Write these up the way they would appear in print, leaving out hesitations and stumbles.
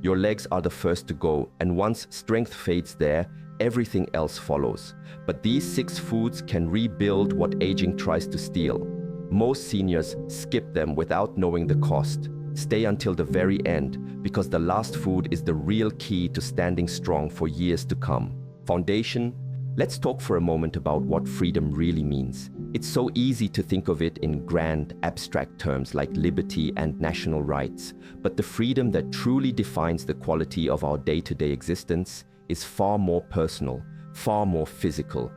Your legs are the first to go, and once strength fades there, everything else follows. But these 6 foods can rebuild what aging tries to steal. Most seniors skip them without knowing the cost. Stay until the very end, because the last food is the real key to standing strong for years to come. Foundation. Let's talk for a moment about what freedom really means. It's so easy to think of it in grand, abstract terms like liberty and national rights, but the freedom that truly defines the quality of our day-to-day existence is far more personal, far more physical.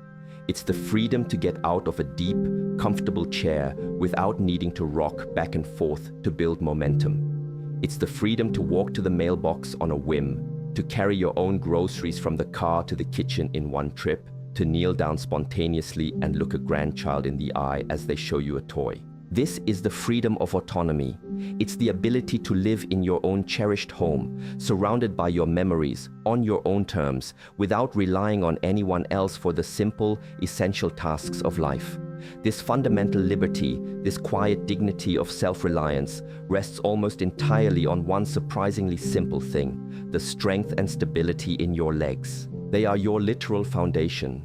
It's the freedom to get out of a deep, comfortable chair without needing to rock back and forth to build momentum. It's the freedom to walk to the mailbox on a whim, to carry your own groceries from the car to the kitchen in one trip, to kneel down spontaneously and look a grandchild in the eye as they show you a toy. This is the freedom of autonomy. It's the ability to live in your own cherished home, surrounded by your memories, on your own terms, without relying on anyone else for the simple, essential tasks of life. This fundamental liberty, this quiet dignity of self-reliance, rests almost entirely on one surprisingly simple thing: the strength and stability in your legs. They are your literal foundation.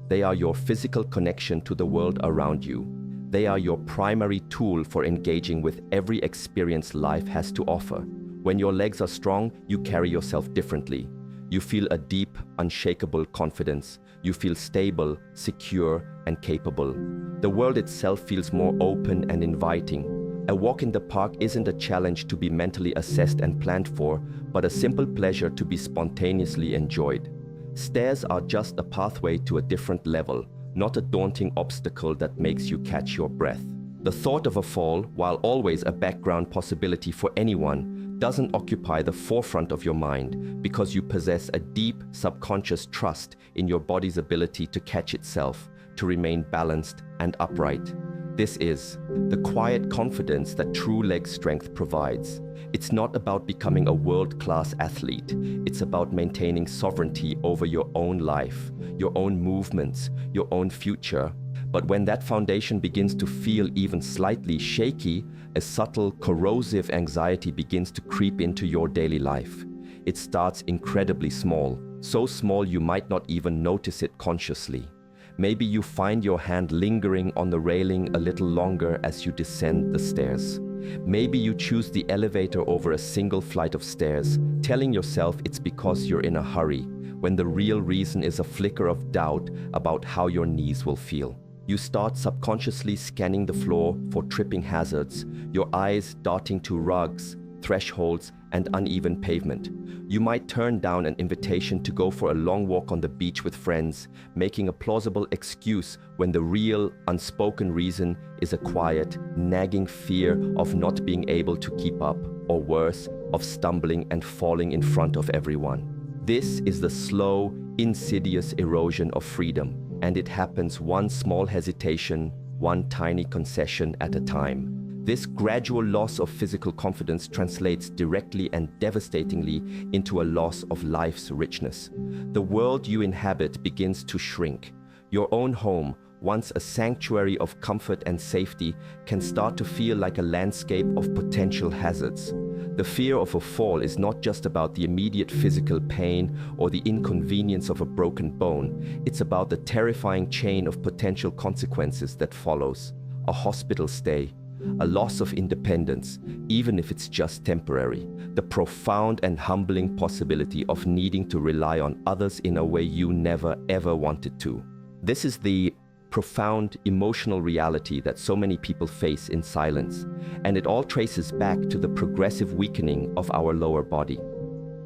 They are your physical connection to the world around you. They are your primary tool for engaging with every experience life has to offer. When your legs are strong, you carry yourself differently. You feel a deep, unshakable confidence. You feel stable, secure, and capable. The world itself feels more open and inviting. A walk in the park isn't a challenge to be mentally assessed and planned for, but a simple pleasure to be spontaneously enjoyed. Stairs are just a pathway to a different level, not a daunting obstacle that makes you catch your breath. The thought of a fall, while always a background possibility for anyone, doesn't occupy the forefront of your mind because you possess a deep subconscious trust in your body's ability to catch itself, to remain balanced and upright. This is the quiet confidence that true leg strength provides. It's not about becoming a world-class athlete. It's about maintaining sovereignty over your own life, your own movements, your own future. But when that foundation begins to feel even slightly shaky, a subtle, corrosive anxiety begins to creep into your daily life. It starts incredibly small, so small you might not even notice it consciously. Maybe you find your hand lingering on the railing a little longer as you descend the stairs. Maybe you choose the elevator over a single flight of stairs, telling yourself it's because you're in a hurry, when the real reason is a flicker of doubt about how your knees will feel. You start subconsciously scanning the floor for tripping hazards, your eyes darting to rugs, thresholds, and uneven pavement. You might turn down an invitation to go for a long walk on the beach with friends, making a plausible excuse when the real, unspoken reason is a quiet, nagging fear of not being able to keep up, or worse, of stumbling and falling in front of everyone. This is the slow, insidious erosion of freedom, and it happens one small hesitation, one tiny concession at a time. This gradual loss of physical confidence translates directly and devastatingly into a loss of life's richness. The world you inhabit begins to shrink. Your own home, once a sanctuary of comfort and safety, can start to feel like a landscape of potential hazards. The fear of a fall is not just about the immediate physical pain or the inconvenience of a broken bone. It's about the terrifying chain of potential consequences that follows. A hospital stay, a loss of independence, even if it's just temporary. The profound and humbling possibility of needing to rely on others in a way you never ever wanted to. This is the profound emotional reality that so many people face in silence, and it all traces back to the progressive weakening of our lower body.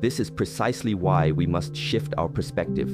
This is precisely why we must shift our perspective.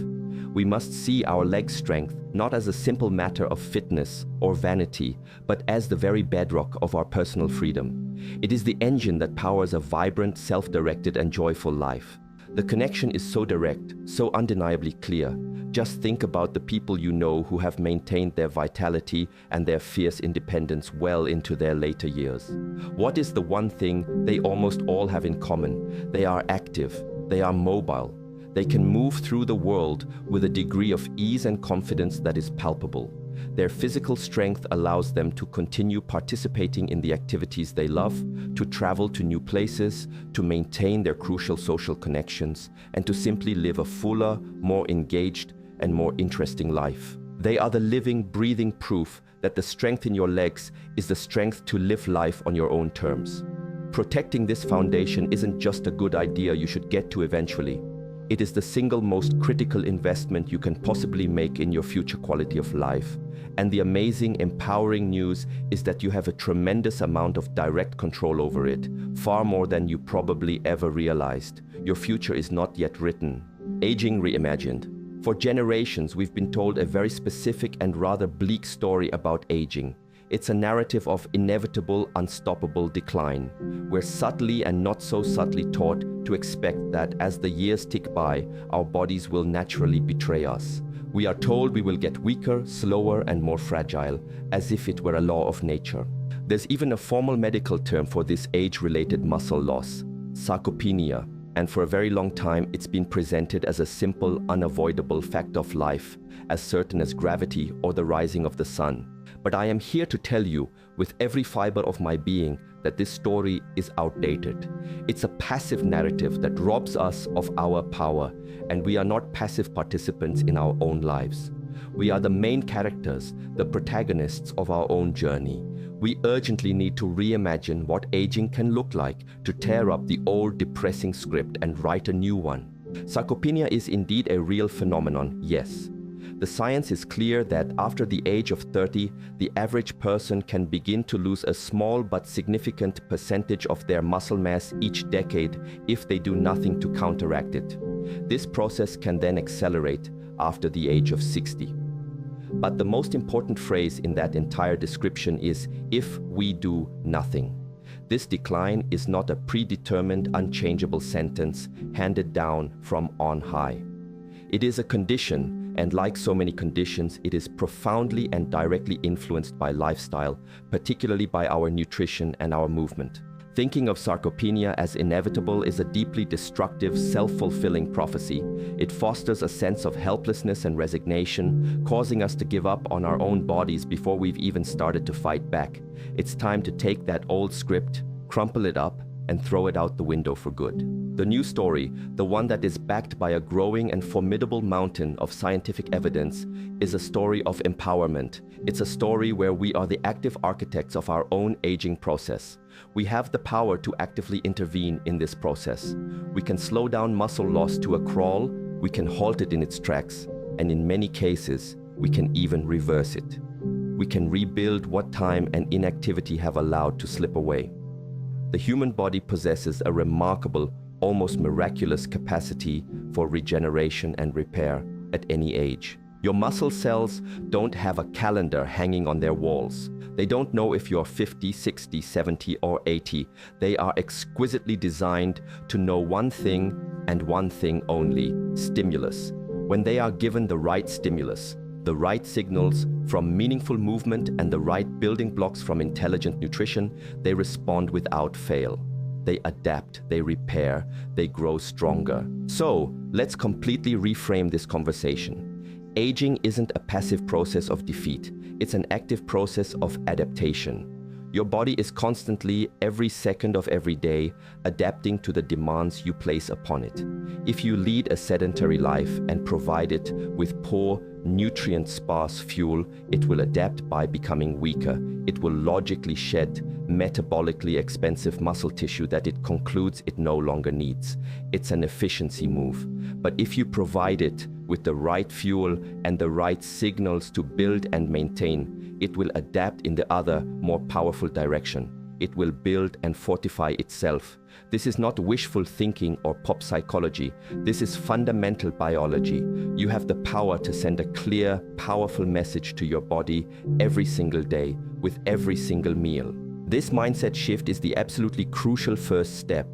We must see our leg strength not as a simple matter of fitness or vanity, but as the very bedrock of our personal freedom. It is the engine that powers a vibrant, self-directed, and joyful life. The connection is so direct, so undeniably clear. Just think about the people you know who have maintained their vitality and their fierce independence well into their later years. What is the one thing they almost all have in common? They are active, they are mobile. They can move through the world with a degree of ease and confidence that is palpable. Their physical strength allows them to continue participating in the activities they love, to travel to new places, to maintain their crucial social connections, and to simply live a fuller, more engaged, and more interesting life. They are the living, breathing proof that the strength in your legs is the strength to live life on your own terms. Protecting this foundation isn't just a good idea you should get to eventually. It is the single most critical investment you can possibly make in your future quality of life. And the amazing, empowering news is that you have a tremendous amount of direct control over it, far more than you probably ever realized. Your future is not yet written. Aging reimagined. For generations, we've been told a very specific and rather bleak story about aging. It's a narrative of inevitable, unstoppable decline. We're subtly and not so subtly taught to expect that as the years tick by, our bodies will naturally betray us. We are told we will get weaker, slower, and more fragile, as if it were a law of nature. There's even a formal medical term for this age-related muscle loss, sarcopenia, and for a very long time it's been presented as a simple, unavoidable fact of life, as certain as gravity or the rising of the sun. But I am here to tell you, with every fiber of my being, that this story is outdated. It's a passive narrative that robs us of our power, and we are not passive participants in our own lives. We are the main characters, the protagonists of our own journey. We urgently need to reimagine what aging can look like, to tear up the old depressing script and write a new one. Sarcopenia is indeed a real phenomenon, yes. The science is clear that after the age of 30, the average person can begin to lose a small but significant percentage of their muscle mass each decade if they do nothing to counteract it. This process can then accelerate after the age of 60. But the most important phrase in that entire description is, if we do nothing. This decline is not a predetermined, unchangeable sentence handed down from on high. It is a condition, and like so many conditions, it is profoundly and directly influenced by lifestyle, particularly by our nutrition and our movement. Thinking of sarcopenia as inevitable is a deeply destructive, self-fulfilling prophecy. It fosters a sense of helplessness and resignation, causing us to give up on our own bodies before we've even started to fight back. It's time to take that old script, crumple it up, and throw it out the window for good. The new story, the one that is backed by a growing and formidable mountain of scientific evidence, is a story of empowerment. It's a story where we are the active architects of our own aging process. We have the power to actively intervene in this process. We can slow down muscle loss to a crawl, we can halt it in its tracks, and in many cases, we can even reverse it. We can rebuild what time and inactivity have allowed to slip away. The human body possesses a remarkable, almost miraculous capacity for regeneration and repair at any age. Your muscle cells don't have a calendar hanging on their walls. They don't know if you're 50, 60, 70, or 80. They are exquisitely designed to know one thing and one thing only: stimulus. When they are given the right stimulus, the right signals from meaningful movement and the right building blocks from intelligent nutrition, they respond without fail. They adapt, they repair, they grow stronger. So, let's completely reframe this conversation. Aging isn't a passive process of defeat. It's an active process of adaptation. Your body is constantly, every second of every day, adapting to the demands you place upon it. If you lead a sedentary life and provide it with poor, nutrient-sparse fuel, it will adapt by becoming weaker. It will logically shed metabolically expensive muscle tissue that it concludes it no longer needs. It's an efficiency move. But if you provide it with the right fuel and the right signals to build and maintain, it will adapt in the other, more powerful direction. It will build and fortify itself. This is not wishful thinking or pop psychology. This is fundamental biology. You have the power to send a clear, powerful message to your body every single day, with every single meal. This mindset shift is the absolutely crucial first step.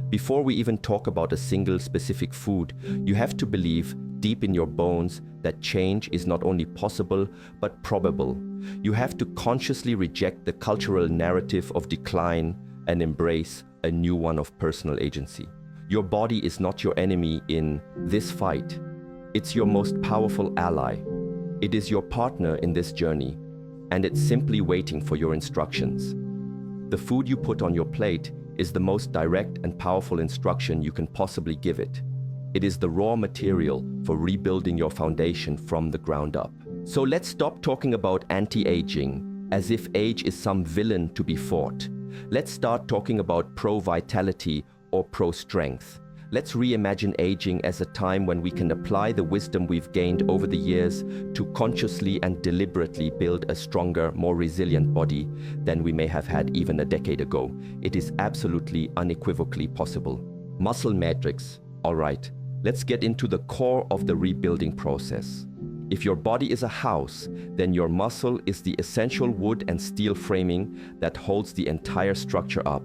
Before we even talk about a single specific food, you have to believe deep in your bones that change is not only possible, but probable. You have to consciously reject the cultural narrative of decline and embrace a new one of personal agency. Your body is not your enemy in this fight. It's your most powerful ally. It is your partner in this journey, and it's simply waiting for your instructions. The food you put on your plate is the most direct and powerful instruction you can possibly give it. It is the raw material for rebuilding your foundation from the ground up. So let's stop talking about anti-aging as if age is some villain to be fought. Let's start talking about pro-vitality or pro-strength. Let's reimagine aging as a time when we can apply the wisdom we've gained over the years to consciously and deliberately build a stronger, more resilient body than we may have had even a decade ago. It is absolutely unequivocally possible. Muscle matrix. All right, let's get into the core of the rebuilding process. If your body is a house, then your muscle is the essential wood and steel framing that holds the entire structure up.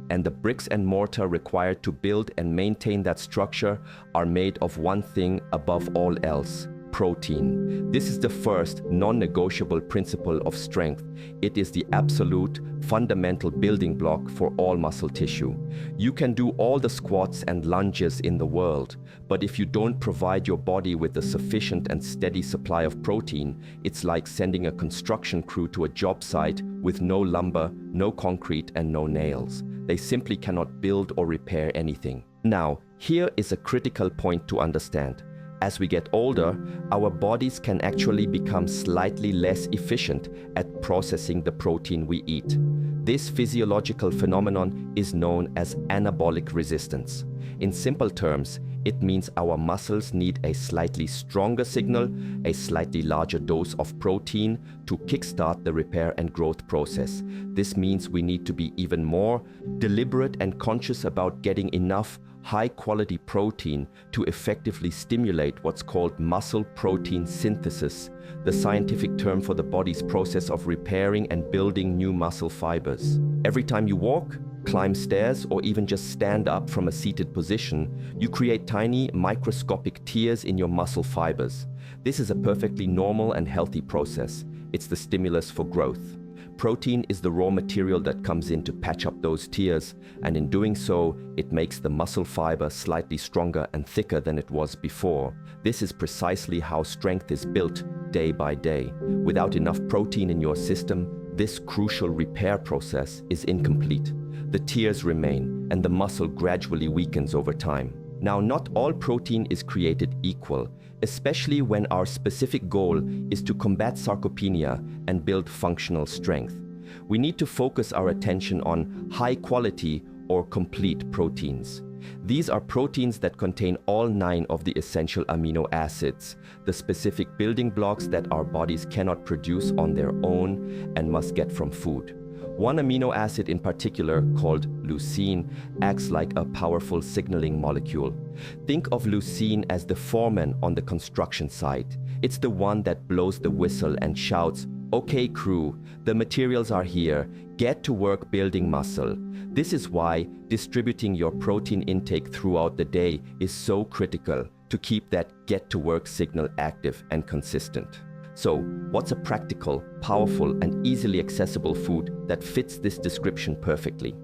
And the bricks and mortar required to build and maintain that structure are made of one thing above all else: protein. This is the first non-negotiable principle of strength. It is the absolute, fundamental building block for all muscle tissue. You can do all the squats and lunges in the world, but if you don't provide your body with a sufficient and steady supply of protein, it's like sending a construction crew to a job site with no lumber, no concrete, and no nails. They simply cannot build or repair anything. Now, here is a critical point to understand. As we get older, our bodies can actually become slightly less efficient at processing the protein we eat. This physiological phenomenon is known as anabolic resistance. In simple terms, it means our muscles need a slightly stronger signal, a slightly larger dose of protein to kickstart the repair and growth process. This means we need to be even more deliberate and conscious about getting enough high-quality protein to effectively stimulate what's called muscle protein synthesis, the scientific term for the body's process of repairing and building new muscle fibers. Every time you walk, climb stairs, or even just stand up from a seated position, you create tiny microscopic tears in your muscle fibers. This is a perfectly normal and healthy process. It's the stimulus for growth. Protein is the raw material that comes in to patch up those tears, and in doing so, it makes the muscle fiber slightly stronger and thicker than it was before. This is precisely how strength is built day by day. Without enough protein in your system, this crucial repair process is incomplete. The tears remain, and the muscle gradually weakens over time. Now, not all protein is created equal, especially when our specific goal is to combat sarcopenia and build functional strength. We need to focus our attention on high-quality or complete proteins. These are proteins that contain all 9 of the essential amino acids, the specific building blocks that our bodies cannot produce on their own and must get from food. One amino acid in particular, called leucine, acts like a powerful signaling molecule. Think of leucine as the foreman on the construction site. It's the one that blows the whistle and shouts, "Okay, crew, the materials are here. Get to work building muscle." This is why distributing your protein intake throughout the day is so critical to keep that get-to-work signal active and consistent. So, what's a practical, powerful, and easily accessible food that fits this description perfectly?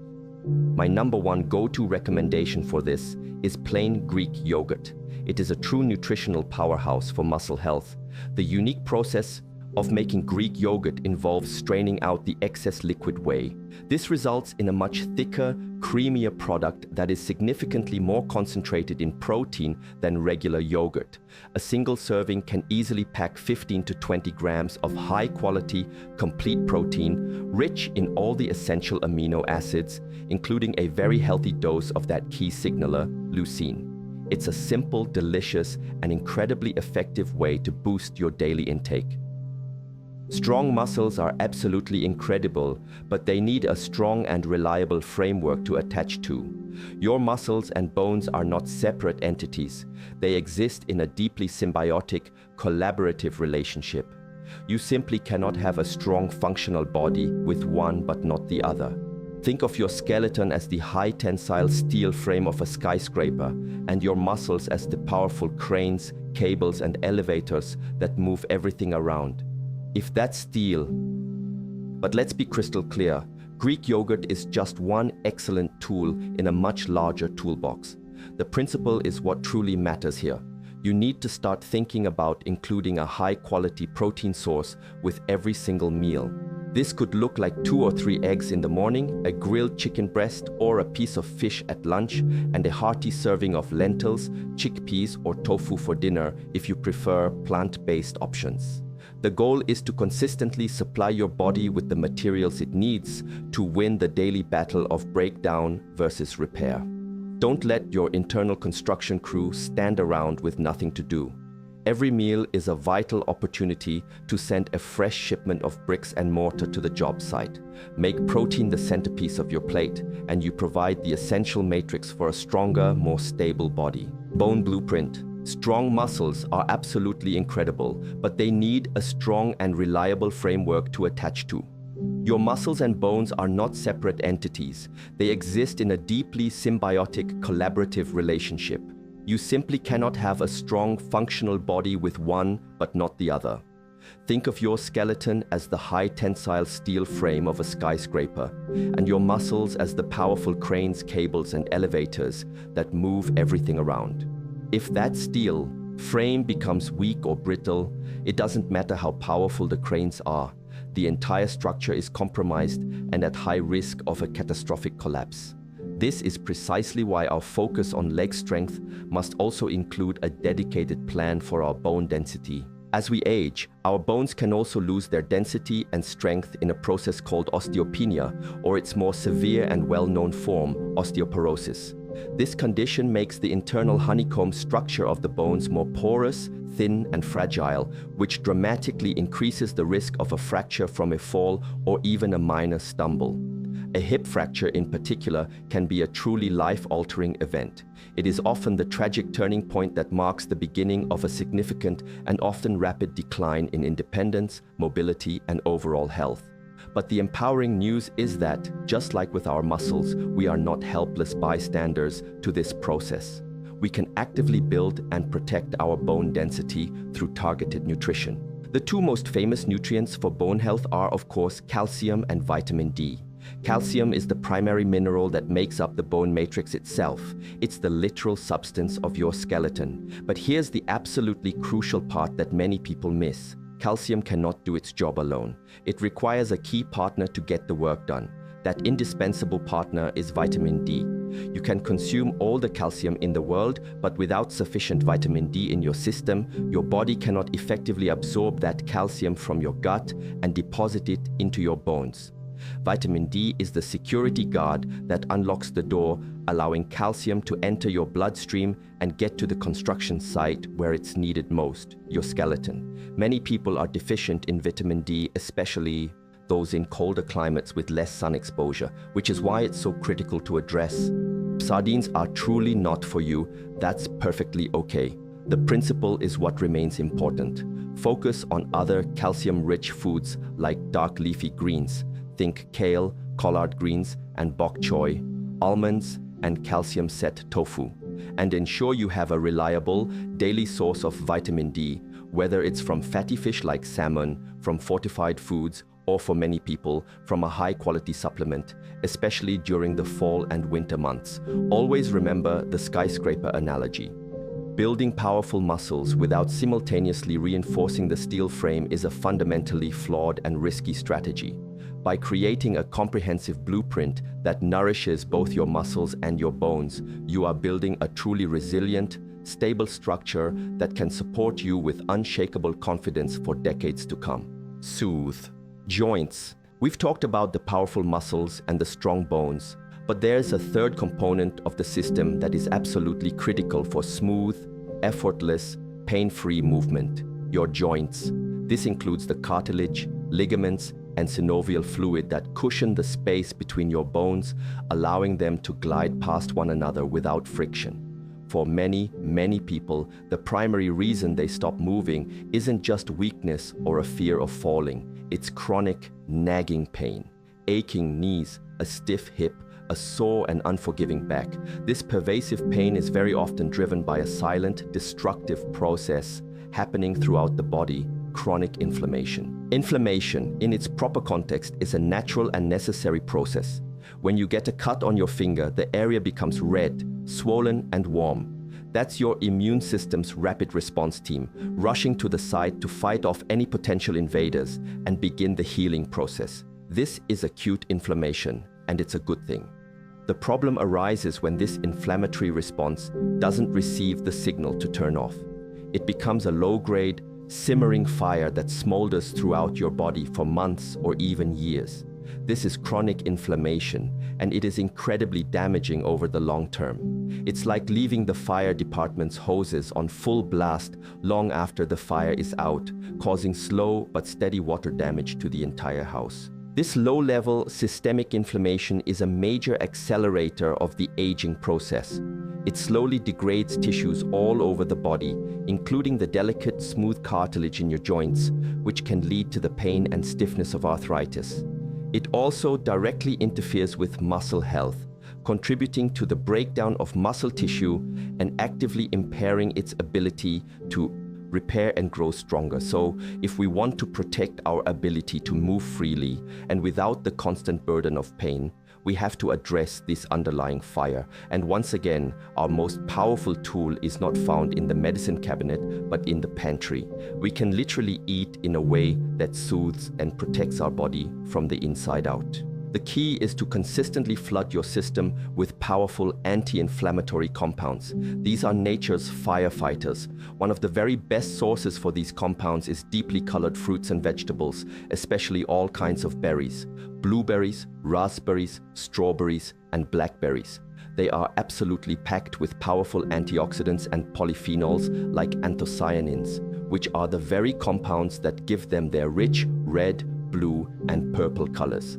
My number one go-to recommendation for this is plain Greek yogurt. It is a true nutritional powerhouse for muscle health. The unique process of making Greek yogurt involves straining out the excess liquid whey. This results in a much thicker, creamier product that is significantly more concentrated in protein than regular yogurt. A single serving can easily pack 15 to 20 grams of high-quality, complete protein, rich in all the essential amino acids, including a very healthy dose of that key signaler, leucine. It's a simple, delicious, and incredibly effective way to boost your daily intake. Strong muscles are absolutely incredible, but they need a strong and reliable framework to attach to. Your muscles and bones are not separate entities. They exist in a deeply symbiotic, collaborative relationship. You simply cannot have a strong, functional body with one but not the other. Think of your skeleton as the high-tensile steel frame of a skyscraper, and your muscles as the powerful cranes, cables, and elevators that move everything around. If that's steel. But let's be crystal clear, Greek yogurt is just one excellent tool in a much larger toolbox. The principle is what truly matters here. you need to start thinking about including a high-quality protein source with every single meal. This could look like 2 or 3 eggs in the morning, a grilled chicken breast or a piece of fish at lunch, and a hearty serving of lentils, chickpeas, or tofu for dinner if you prefer plant-based options. The goal is to consistently supply your body with the materials it needs to win the daily battle of breakdown versus repair. Don't let your internal construction crew stand around with nothing to do. Every meal is a vital opportunity to send a fresh shipment of bricks and mortar to the job site. Make protein the centerpiece of your plate, and you provide the essential matrix for a stronger, more stable body. Bone blueprint. Strong muscles are absolutely incredible, but they need a strong and reliable framework to attach to. Your muscles and bones are not separate entities. They exist in a deeply symbiotic, collaborative relationship. You simply cannot have a strong, functional body with one, but not the other. Think of your skeleton as the high tensile steel frame of a skyscraper, and your muscles as the powerful cranes, cables, and elevators that move everything around. If that steel frame becomes weak or brittle, it doesn't matter how powerful the cranes are. The entire structure is compromised and at high risk of a catastrophic collapse. This is precisely why our focus on leg strength must also include a dedicated plan for our bone density. As we age, our bones can also lose their density and strength in a process called osteopenia, or its more severe and well-known form, osteoporosis. This condition makes the internal honeycomb structure of the bones more porous, thin, and fragile, which dramatically increases the risk of a fracture from a fall or even a minor stumble. A hip fracture in particular can be a truly life-altering event. It is often the tragic turning point that marks the beginning of a significant and often rapid decline in independence, mobility, and overall health. But the empowering news is that, just like with our muscles, we are not helpless bystanders to this process. We can actively build and protect our bone density through targeted nutrition. The two most famous nutrients for bone health are, of course, calcium and vitamin D. Calcium is the primary mineral that makes up the bone matrix itself. It's the literal substance of your skeleton. But here's the absolutely crucial part that many people miss. Calcium cannot do its job alone. It requires a key partner to get the work done. That indispensable partner is vitamin D. You can consume all the calcium in the world, but without sufficient vitamin D in your system, your body cannot effectively absorb that calcium from your gut and deposit it into your bones. Vitamin D is the security guard that unlocks the door, allowing calcium to enter your bloodstream and get to the construction site where it's needed most, your skeleton. Many people are deficient in vitamin D, especially those in colder climates with less sun exposure, which is why it's so critical to address. Sardines are truly not for you. That's perfectly okay. The principle is what remains important. Focus on other calcium-rich foods like dark leafy greens. Think kale, collard greens, and bok choy, almonds, and calcium-set tofu. And ensure you have a reliable, daily source of vitamin D, whether it's from fatty fish like salmon, from fortified foods, or for many people, from a high-quality supplement, especially during the fall and winter months. Always remember the skyscraper analogy. Building powerful muscles without simultaneously reinforcing the steel frame is a fundamentally flawed and risky strategy. By creating a comprehensive blueprint that nourishes both your muscles and your bones, you are building a truly resilient, stable structure that can support you with unshakable confidence for decades to come. Soothe. Joints. We've talked about the powerful muscles and the strong bones, but there's a third component of the system that is absolutely critical for smooth, effortless, pain-free movement: your joints. This includes the cartilage, ligaments, and synovial fluid that cushion the space between your bones, allowing them to glide past one another without friction. For many, many people, the primary reason they stop moving isn't just weakness or a fear of falling. It's chronic, nagging pain, aching knees, a stiff hip, a sore and unforgiving back. This pervasive pain is very often driven by a silent, destructive process happening throughout the body: chronic inflammation. Inflammation, in its proper context, is a natural and necessary process. When you get a cut on your finger, the area becomes red, swollen, and warm. That's your immune system's rapid response team, rushing to the site to fight off any potential invaders and begin the healing process. This is acute inflammation, and it's a good thing. The problem arises when this inflammatory response doesn't receive the signal to turn off. It becomes a low-grade, simmering fire that smolders throughout your body for months or even years. This is chronic inflammation, and it is incredibly damaging over the long term. It's like leaving the fire department's hoses on full blast long after the fire is out, causing slow but steady water damage to the entire house. This low-level systemic inflammation is a major accelerator of the aging process. It slowly degrades tissues all over the body, including the delicate, smooth cartilage in your joints, which can lead to the pain and stiffness of arthritis. It also directly interferes with muscle health, contributing to the breakdown of muscle tissue and actively impairing its ability to repair and grow stronger. So, if we want to protect our ability to move freely and without the constant burden of pain, we have to address this underlying fire. And once again, our most powerful tool is not found in the medicine cabinet, but in the pantry. We can literally eat in a way that soothes and protects our body from the inside out. The key is to consistently flood your system with powerful anti-inflammatory compounds. These are nature's firefighters. One of the very best sources for these compounds is deeply colored fruits and vegetables, especially all kinds of berries: blueberries, raspberries, strawberries, and blackberries. They are absolutely packed with powerful antioxidants and polyphenols like anthocyanins, which are the very compounds that give them their rich red, blue, and purple colors.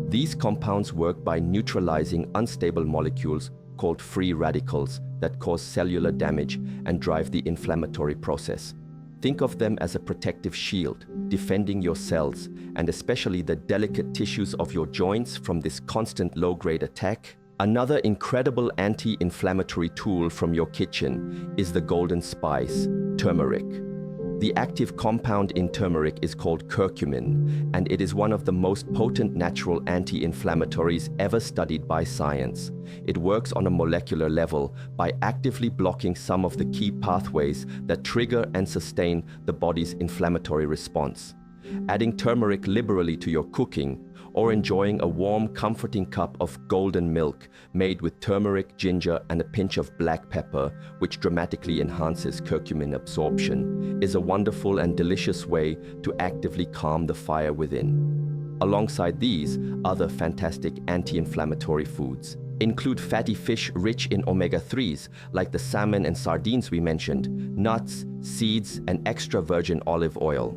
These compounds work by neutralizing unstable molecules called free radicals that cause cellular damage and drive the inflammatory process. Think of them as a protective shield, defending your cells, and especially the delicate tissues of your joints from this constant low-grade attack. Another incredible anti-inflammatory tool from your kitchen is the golden spice, turmeric. The active compound in turmeric is called curcumin, and it is one of the most potent natural anti-inflammatories ever studied by science. It works on a molecular level by actively blocking some of the key pathways that trigger and sustain the body's inflammatory response. Adding turmeric liberally to your cooking, or enjoying a warm, comforting cup of golden milk made with turmeric, ginger, and a pinch of black pepper, which dramatically enhances curcumin absorption, is a wonderful and delicious way to actively calm the fire within. Alongside these, other fantastic anti-inflammatory foods include fatty fish rich in omega-3s, like the salmon and sardines we mentioned, nuts, seeds, and extra virgin olive oil.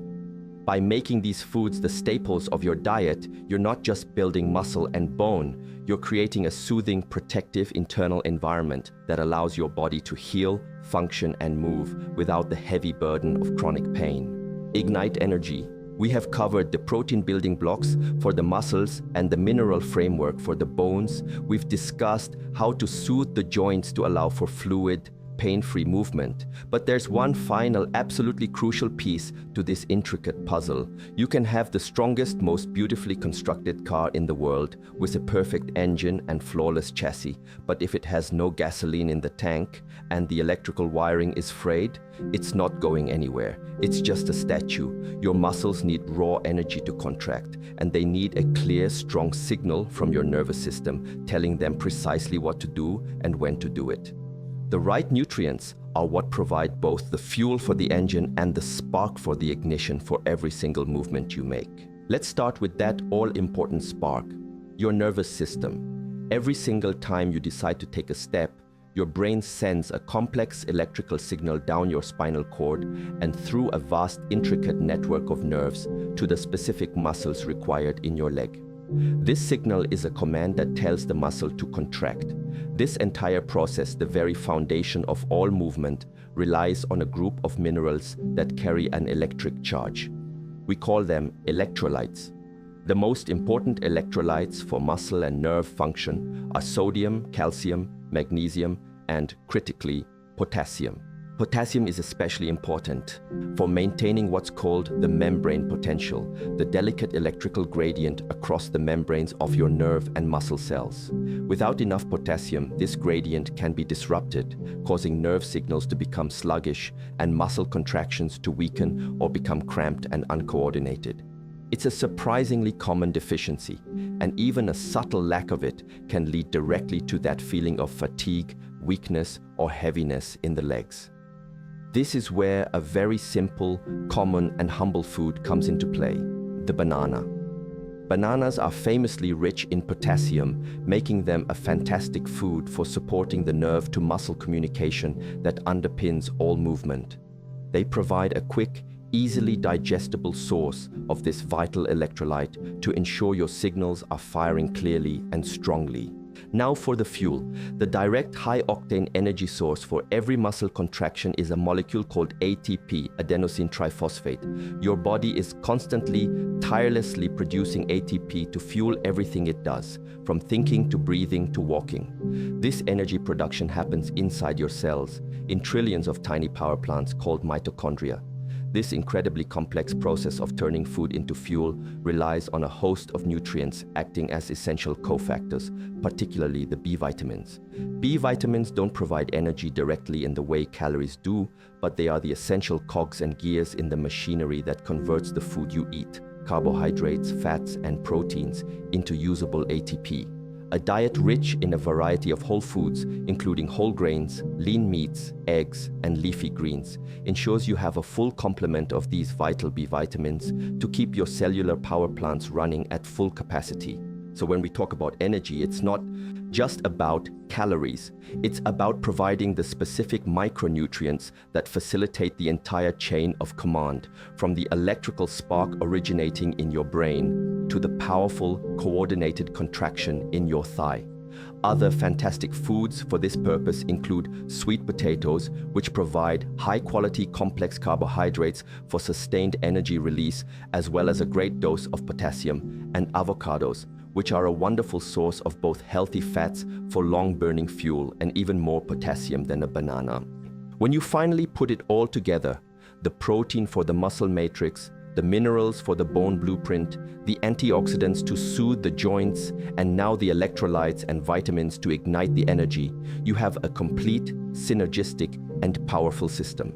By making these foods the staples of your diet, you're not just building muscle and bone, you're creating a soothing, protective internal environment that allows your body to heal, function, and move without the heavy burden of chronic pain. Ignite energy. We have covered the protein building blocks for the muscles and the mineral framework for the bones. We've discussed how to soothe the joints to allow for fluid, pain-free movement. But there's one final, absolutely crucial piece to this intricate puzzle. You can have the strongest, most beautifully constructed car in the world with a perfect engine and flawless chassis. But if it has no gasoline in the tank and the electrical wiring is frayed, it's not going anywhere. It's just a statue. Your muscles need raw energy to contract, and they need a clear, strong signal from your nervous system telling them precisely what to do and when to do it. The right nutrients are what provide both the fuel for the engine and the spark for the ignition for every single movement you make. Let's start with that all-important spark, your nervous system. Every single time you decide to take a step, your brain sends a complex electrical signal down your spinal cord and through a vast, intricate network of nerves to the specific muscles required in your leg. This signal is a command that tells the muscle to contract. This entire process, the very foundation of all movement, relies on a group of minerals that carry an electric charge. We call them electrolytes. The most important electrolytes for muscle and nerve function are sodium, calcium, magnesium, and, critically, potassium. Potassium is especially important for maintaining what's called the membrane potential, the delicate electrical gradient across the membranes of your nerve and muscle cells. Without enough potassium, this gradient can be disrupted, causing nerve signals to become sluggish and muscle contractions to weaken or become cramped and uncoordinated. It's a surprisingly common deficiency, and even a subtle lack of it can lead directly to that feeling of fatigue, weakness, or heaviness in the legs. This is where a very simple, common, and humble food comes into play: the banana. Bananas are famously rich in potassium, making them a fantastic food for supporting the nerve-to-muscle communication that underpins all movement. They provide a quick, easily digestible source of this vital electrolyte to ensure your signals are firing clearly and strongly. Now for the fuel. The direct high-octane energy source for every muscle contraction is a molecule called ATP, adenosine triphosphate. Your body is constantly, tirelessly producing ATP to fuel everything it does, from thinking to breathing to walking. This energy production happens inside your cells, in trillions of tiny power plants called mitochondria. This incredibly complex process of turning food into fuel relies on a host of nutrients acting as essential cofactors, particularly the B vitamins. B vitamins don't provide energy directly in the way calories do, but they are the essential cogs and gears in the machinery that converts the food you eat, carbohydrates, fats, and proteins, into usable ATP. A diet rich in a variety of whole foods, including whole grains, lean meats, eggs, and leafy greens, ensures you have a full complement of these vital B vitamins to keep your cellular power plants running at full capacity. So when we talk about energy, it's not just about calories. It's about providing the specific micronutrients that facilitate the entire chain of command, from the electrical spark originating in your brain to the powerful, coordinated contraction in your thigh. Other fantastic foods for this purpose include sweet potatoes, which provide high-quality complex carbohydrates for sustained energy release, as well as a great dose of potassium, and avocados, which are a wonderful source of both healthy fats for long-burning fuel and even more potassium than a banana. When you finally put it all together, the protein for the muscle matrix, the minerals for the bone blueprint, the antioxidants to soothe the joints, and now the electrolytes and vitamins to ignite the energy, you have a complete, synergistic, and powerful system.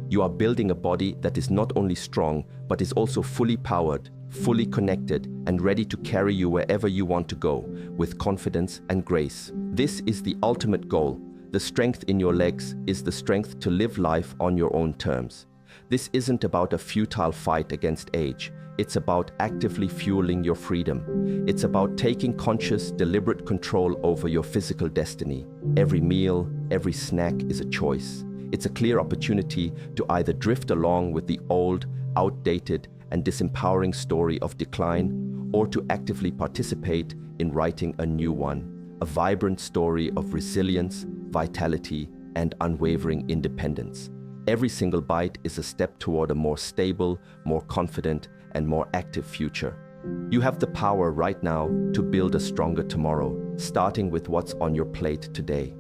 You are building a body that is not only strong, but is also fully powered, fully connected, and ready to carry you wherever you want to go, with confidence and grace. This is the ultimate goal. The strength in your legs is the strength to live life on your own terms. This isn't about a futile fight against age. It's about actively fueling your freedom. It's about taking conscious, deliberate control over your physical destiny. Every meal, every snack is a choice. It's a clear opportunity to either drift along with the old, outdated, and disempowering story of decline, or to actively participate in writing a new one, a vibrant story of resilience, vitality, and unwavering independence. Every single bite is a step toward a more stable, more confident, and more active future. You have the power right now to build a stronger tomorrow, starting with what's on your plate today.